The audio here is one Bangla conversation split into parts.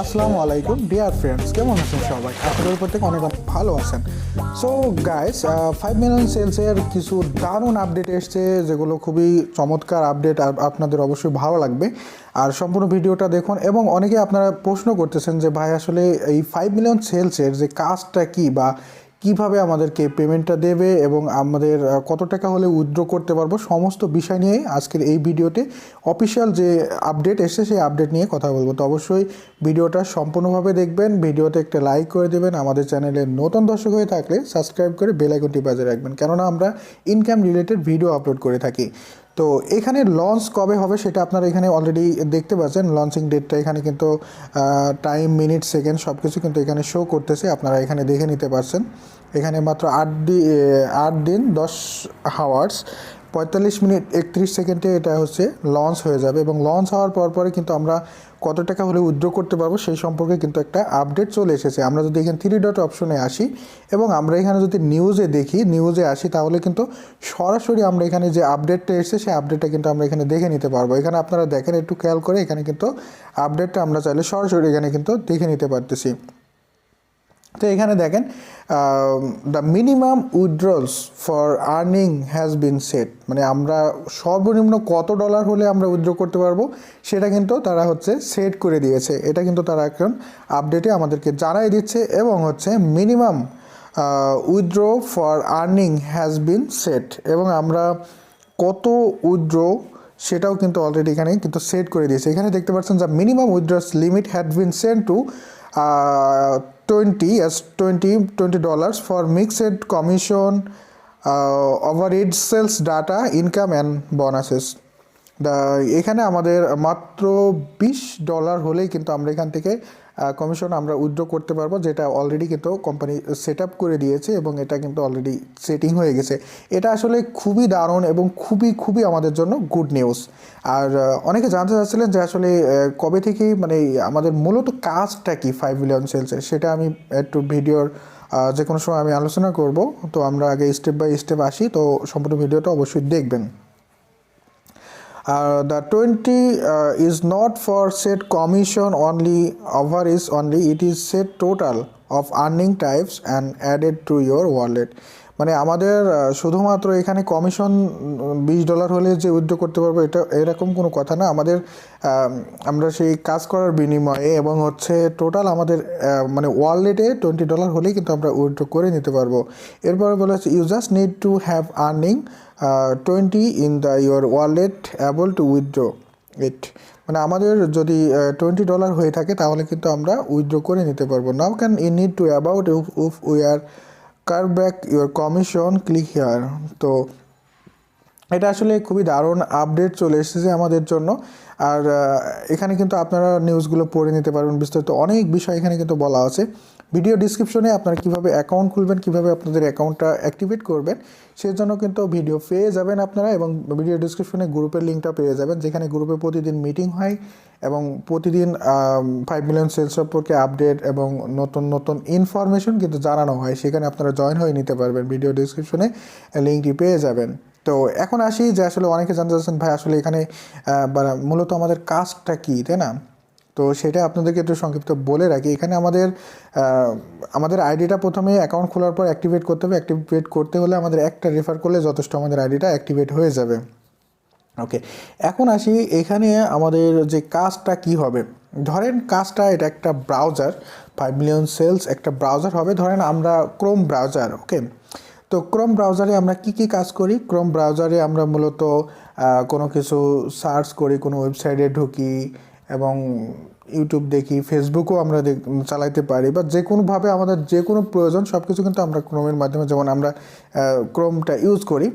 আসসালামু আলাইকুম ডিয়ার ফ্রেন্ডস, কেমন আছেন সবাই? আপনাদের উপর থেকে অনেক অনেক ভালো আছেন। সো গাইস, 5 মিলিয়ন সেলসের কিছু দারুণ আপডেট এসছে, যেগুলো খুবই চমৎকার আপডেট, আর আপনাদের অবশ্যই ভালো লাগবে। আর সম্পূর্ণ ভিডিওটা দেখুন। এবং অনেকে আপনারা প্রশ্ন করতেছেন যে ভাই, আসলে এই 5 মিলিয়ন সেলসের যে কাজটা কি, বা কিভাবে আমাদেরকে পেমেন্টটা দেবে এবং আমাদের কত টাকা হলে উইথড্র করতে পারবো, সমস্ত বিষয় নিয়ে আজকের এই ভিডিওতে অফিসিয়াল যে আপডেট এসেছে সেই আপডেট নিয়ে কথা বলবো। তো অবশ্যই ভিডিওটা সম্পূর্ণভাবে দেখবেন, ভিডিওতে একটা লাইক করে দেবেন, আমাদের চ্যানেলে নতুন দর্শক হয়ে থাকলে সাবস্ক্রাইব করে বেল আইকনটি বাজিয়ে রাখবেন, কেননা আমরা ইনকাম রিলেটেড ভিডিও আপলোড করে থাকি। তো এখানে লঞ্চ কবে হবে সেটা আপনারা এখানে অলরেডি দেখতে পাচ্ছেন। লঞ্চিং ডেটটা এখানে কিন্তু টাইম, মিনিট, সেকেন্ড সব কিছু কিন্তু এখানে শো করতেছে, আপনারা এখানে দেখে নিতে পারছেন। এখানে মাত্র 8 দিন 10 আওয়ার্স 45 মিনিট 31 সেকেন্ডে এটা হচ্ছে লঞ্চ হয়ে যাবে। এবং লঞ্চ হওয়ার পরে কিন্তু আমরা কত টাকা হলে উইথড্র করতে পারবো সেই সম্পর্কে কিন্তু একটা আপডেট চলে এসেছে। আমরা যদি এখানে 3 ডট অপশনে আসি এবং আমরা এখানে যদি নিউজে আসি, তাহলে কিন্তু সরাসরি আমরা এখানে যে আপডেটটা এসেছে সেই আপডেটটা কিন্তু আমরা এখানে দেখে নিতে পারবো। এখানে আপনারা দেখেন, একটু খেয়াল করে, এখানে কিন্তু আপডেটটা আমরা চাইলে সরাসরি এখানে কিন্তু দেখে নিতে পারতেছি। তো এখানে দেখেন, the minimum withdrawals for earning has been set, মানে আমরা সর্বনিম্ন কত ডলার হলে আমরা উইথড্র করতে পারবো সেটা কিন্তু তারা হচ্ছে সেট করে দিয়েছে। এটা কিন্তু তারা এখন আপডেটে আমাদেরকে জানাই দিচ্ছে। এবং হচ্ছে minimum withdraw for earning has been set, এবং আমরা কত উইথড্র সেটাও কিন্তু অলরেডি এখানে কিন্তু সেট করে দিয়েছে। এখানে দেখতে পাচ্ছেন যে minimum withdraws limit had been sent to $20 for mixed commission, overhead sales data, income and bonuses. এখানে আমাদের মাত্র $20 হলেই কিন্তু আমরা এখান থেকে কমিশন আমরা উইথড্র করতে পারবো, যেটা অলরেডি কিন্তু কোম্পানি সেট আপ করে দিয়েছে এবং এটা কিন্তু অলরেডি সেটিং হয়ে গেছে। এটা আসলে খুবই দারুণ এবং খুবই খুবই আমাদের জন্য গুড নিউজ। আর অনেকে জানতে চাচ্ছিলেন যে আসলে কবে থেকে, মানে আমাদের মূলত কাজটা কি 5 মিলিয়ন সেলসের, সেটা আমি একটু ভিডিওর যে কোনো সময় আমি আলোচনা করব। তো আমরা আগে স্টেপ বাই স্টেপ আসি, তো সম্পূর্ণ ভিডিওটা অবশ্যই দেখবেন। The 20 is not for set commission only, over is only, it is set total of earning types and added to your wallet. মানে আমাদের শুধুমাত্র এখানে কমিশন $20 হলে যে উইথড্র করতে পারবো এটা এরকম কোনো কথা না। আমাদের আমরা সেই কাজ করার বিনিময়ে এবং হচ্ছে টোটাল আমাদের মানে ওয়ালেটে $20 হলেই কিন্তু আমরা উইথড্র করে নিতে পারবো। এরপরে বলা হচ্ছে you just need to have earning 20 in the your wallet able to withdraw it, মানে আমাদের যদি $20 হয়ে থাকে তাহলে কিন্তু আমরা উইথড্র করে নিতে পারবো। Now can you need to about if we are curve back your commission, click here. তো এটা আসলে খুবই দারুণ আপডেট চলে এসেছে আমাদের জন্য। আর এখানে কিন্তু আপনারা নিউজগুলো পড়ে নিতে পারবেন, বিস্তারিত অনেক বিষয় এখানে কিন্তু বলা আছে। ভিডিও ডিসক্রিপশনে আপনারা কীভাবে অ্যাকাউন্ট খুলবেন, কীভাবে আপনাদের অ্যাকাউন্টটা অ্যাক্টিভেট করবেন সেই জন্য কিন্তু ভিডিও পেয়ে যাবেন আপনারা। এবং ভিডিও ডিসক্রিপশনে গ্রুপের লিঙ্কটা পেয়ে যাবেন, যেখানে গ্রুপে প্রতিদিন মিটিং হয় এবং প্রতিদিন 5 মিলিয়ন সেলস সম্পর্কে আপডেট এবং নতুন নতুন ইনফরমেশন কিন্তু জানানো হয়। সেখানে আপনারা জয়েন হয়ে নিতে পারবেন, ভিডিও ডিসক্রিপশনে লিঙ্কটি পেয়ে যাবেন। তো এখন আসি যে আসলে অনেকে জানতে চাচ্ছেন ভাই আসলে এখানে মূলত আমাদের কাজটা কী, তাই না? তো সেটা আপনাদেরকে একটু সংক্ষিপ্ত বলে রাখি। এখানে আমাদের আইডিটা প্রথমে অ্যাকাউন্ট খোলার পর অ্যাক্টিভেট করতে হবে। অ্যাক্টিভেট করতে হলে আমাদের একটা রেফার করলে যথেষ্ট, আমাদের আইডিটা অ্যাক্টিভেট হয়ে যাবে। ওকে, এখন আসি এখানে আমাদের যে কাজটা কি হবে। ধরেন কাজটা, এটা একটা ব্রাউজার, 5 মিলিয়ন সেলস একটা ব্রাউজার হবে। ধরেন আমরা ক্রোম ব্রাউজার, ওকে। তো ক্রোম ব্রাউজারে আমরা কি কাজ করি? ক্রোম ব্রাউজারে আমরা মূলত কোনো কিছু সার্চ করি, কোনো ওয়েবসাইটে ঢুকি এবং ইউটিউব দেখি, ফেসবুকও আমরা চালাইতে পারি, বা যে কোনোভাবে আমাদের যে কোনো প্রয়োজন সব কিছু কিন্তু আমরা ক্রোমের মাধ্যমে, যেমন আমরা ক্রোমটা ইউজ করি,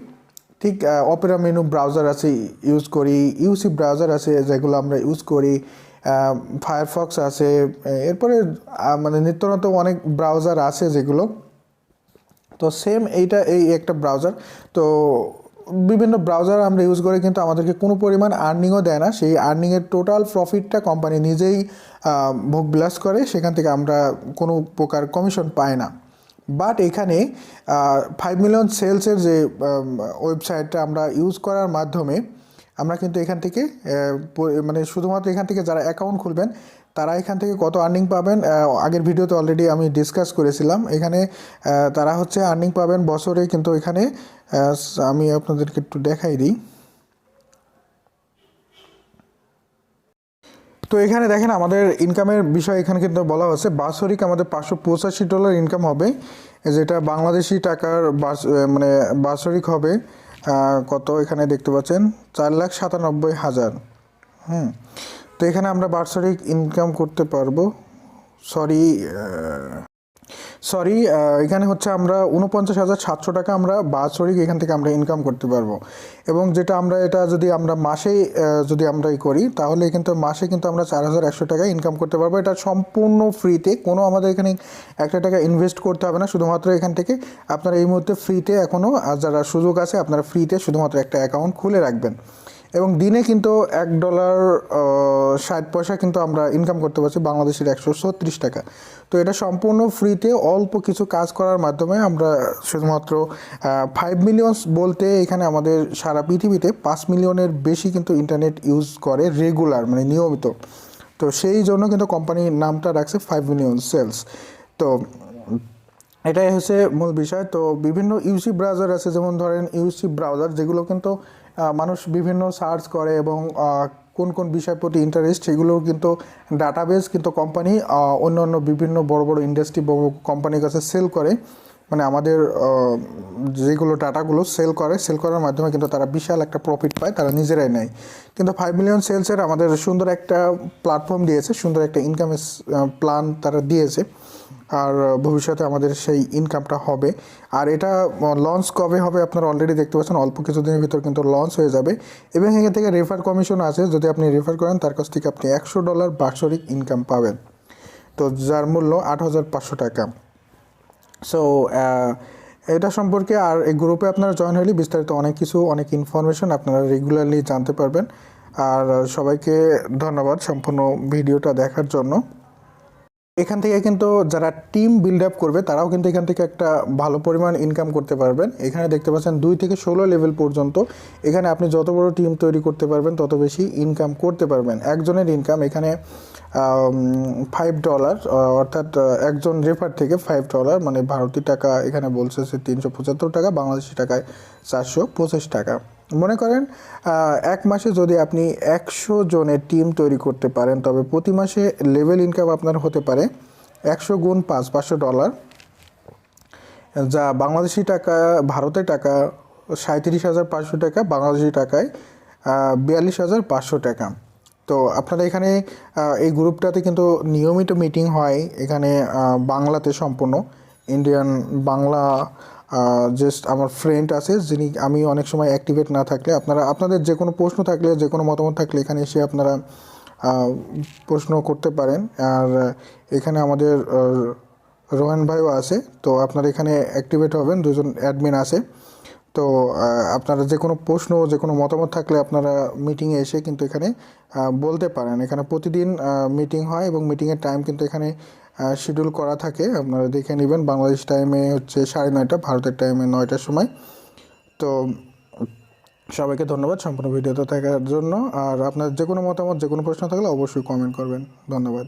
ঠিক অপেরা মেনু ব্রাউজার আছে ইউজ করি, ইউসি ব্রাউজার আছে যেগুলো আমরা ইউজ করি, ফায়ারফক্স আছে, এরপরে মানে নিত্য নতুন অনেক ব্রাউজার আছে যেগুলো। তো সেম এই একটা ব্রাউজার। তো বিভিন্ন ব্রাউজার আমরা ইউজ করে কিন্তু আমাদেরকে কোনো পরিমাণ আর্নিংও দেয় না। সেই আর্নিংয়ের টোটাল প্রফিটটা কোম্পানি নিজেই ভোগ বিলাস করে, সেখান থেকে আমরা কোনো প্রকার কমিশন পাই না। বাট এখানে 5 মিলিয়ন সেলসের যে ওয়েবসাইটটা আমরা ইউজ করার মাধ্যমে আমরা কিন্তু এখান থেকে মানে শুধুমাত্র এখান থেকে যারা অ্যাকাউন্ট খুলবেন তারা এখান থেকে কত আর্নিং পাবেন আগের ভিডিওতে অলরেডি আমি ডিসকাস করেছিলাম। এখানে তারা হচ্ছে আর্নিং পাবেন বছরে, কিন্তু এখানে আমি আপনাদেরকে একটু দেখাই দিই। তো এখানে দেখেন আমাদের ইনকামের বিষয় এখানে কিন্তু বলা হচ্ছে বাৎসরিক আমাদের $585 ইনকাম হবে, যেটা বাংলাদেশি টাকার মানে বাৎসরিক হবে কত এখানে দেখতে পাচ্ছেন 4,97,000। তো এখানে আমরা বাৎসরিক ইনকাম করতে পারবো, সরি এখানে হচ্ছে আমরা 49,700 টাকা আমরা বাৎসরিক এখান থেকে আমরা ইনকাম করতে পারবো। এবং যেটা আমরা এটা যদি আমরা মাসে যদি আমরা করি তাহলে কিন্তু মাসে কিন্তু আমরা 4,100 টাকা ইনকাম করতে পারবো। এটা সম্পূর্ণ ফ্রিতে, কোনো আমাদের এখানে একটা টাকা ইনভেস্ট করতে হবে না। শুধুমাত্র এখান থেকে আপনারা এই মুহূর্তে ফ্রিতে এখনও যারা সুযোগ আছে আপনারা ফ্রিতে শুধুমাত্র একটা অ্যাকাউন্ট খুলে রাখবেন, এবং দিনে কিন্তু $1.60 কিন্তু আমরা ইনকাম করতে পারছি বাংলাদেশের 136 টাকা। তো এটা সম্পূর্ণ ফ্রিতে অল্প কিছু কাজ করার মাধ্যমে আমরা শুধুমাত্র 5 মিলিয়ন বলতে এখানে আমাদের সারা পৃথিবীতে 5 মিলিয়নের বেশি কিন্তু ইন্টারনেট ইউজ করে রেগুলার, মানে নিয়মিত। তো সেই জন্য কিন্তু কোম্পানির নামটা রাখছে 5 মিলিয়ন সেলস। তো এটাই হচ্ছে মূল বিষয়। তো বিভিন্ন ইউসি ব্রাউজার আছে, যেমন ধরেন ইউসি ব্রাউজার, যেগুলো কিন্তু মানুষ বিভিন্ন সার্চ করে এবং কোন কোন বিষয় প্রতি ইন্টারেস্ট সেগুলোর কিন্তু ডাটাবেস কিন্তু কোম্পানি অন্য অন্য বিভিন্ন বড় বড় ইন্ডাস্ট্রি বড় কোম্পানির কাছে সেল করে, মানে আমাদের যেগুলো ডাটাগুলো সেল করার মাধ্যমে কিন্তু তারা বিশাল একটা প্রফিট পায়, তারা নিজেরাই নেয়। কিন্তু 5 মিলিয়ন সেলসের আমাদের সুন্দর একটা প্ল্যাটফর্ম দিয়েছে, সুন্দর একটা ইনকামের প্ল্যান তারা দিয়েছে, আর ভবিষ্যতে আমাদের সেই ইনকামটা হবে। আর এটা লঞ্চ কবে হবে আপনারা অলরেডি দেখতে পাচ্ছেন, অল্প কিছুদিনের ভিতর কিন্তু লঞ্চ হয়ে যাবে। এবং এখান থেকে রেফার কমিশন আছে, যদি আপনি রেফার করেন তার কাছ থেকে আপনি $100 বাৎসরিক ইনকাম পাবেন, তো যার মূল্য 8,500 টাকা। সো এটা সম্পর্কে আর এই গ্রুপে আপনারা জয়েন হলে বিস্তারিত অনেক কিছু, অনেক ইনফরমেশন আপনারা রেগুলারলি জানতে পারবেন। আর সবাইকে ধন্যবাদ সম্পূর্ণ ভিডিওটা দেখার জন্য। এখান থেকে কিন্তু যারা টিম বিল্ড আপ করবে তারাও কিন্তু এখান থেকে একটা ভালো পরিমাণ ইনকাম করতে পারবেন। এখানে দেখতে পাচ্ছেন 2 থেকে 16 লেভেল পর্যন্ত, এখানে আপনি যত বড় টিম তৈরি করতে পারবেন তত বেশি ইনকাম করতে পারবেন। একজনের ইনকাম এখানে $5, অর্থাৎ একজন রেফার থেকে $5, মানে ভারতীয় টাকা এখানে বলছে যে 375 টাকা, বাংলাদেশি টাকায় 425 টাকা। মনে করেন এক মাসে যদি আপনি 100 জনের টিম তৈরি করতে পারেন, তবে প্রতি মাসে লেভেল ইনকাম আপনার হতে পারে 100 গুণ 5, $500, যা বাংলাদেশি টাকা ভারতের টাকা 37,500 টাকা, বাংলাদেশি টাকায় 42,500 টাকা। তো আপনারা এখানে এই গ্রুপটাতে কিন্তু নিয়মিত মিটিং হয়, এখানে বাংলাতে সম্পূর্ণ ইন্ডিয়ান বাংলা জাস্ট আমার ফ্রেন্ড আছে, যিনি আমি অনেক সময় অ্যাক্টিভেট না থাকলে আপনাদের যে কোনো প্রশ্ন থাকলে, যে কোনো মতামত থাকলে এখানে এসে আপনারা প্রশ্ন করতে পারেন। আর এখানে আমাদের রোহান ভাইও আছে, তো আপনারা এখানে অ্যাক্টিভেট হবেন, 2 জন অ্যাডমিন আছে। তো আপনারা যে কোনো প্রশ্ন, যে কোনো মতামত থাকলে আপনারা মিটিংয়ে এসে কিন্তু এখানে বলতে পারেন। এখানে প্রতিদিন মিটিং হয় এবং মিটিংয়ের টাইম কিন্তু এখানে শিডিউল করা থাকে, আপনারা দেখে নেবেন। বাংলাদেশ টাইমে হচ্ছে 9:30, ভারতের টাইমে 9টার সময়। তো সবাইকে ধন্যবাদ সম্পূর্ণ ভিডিওতে থাকার জন্য। আর আপনার যে কোনো মতামত, যে কোনো প্রশ্ন থাকলে অবশ্যই কমেন্ট করবেন। ধন্যবাদ।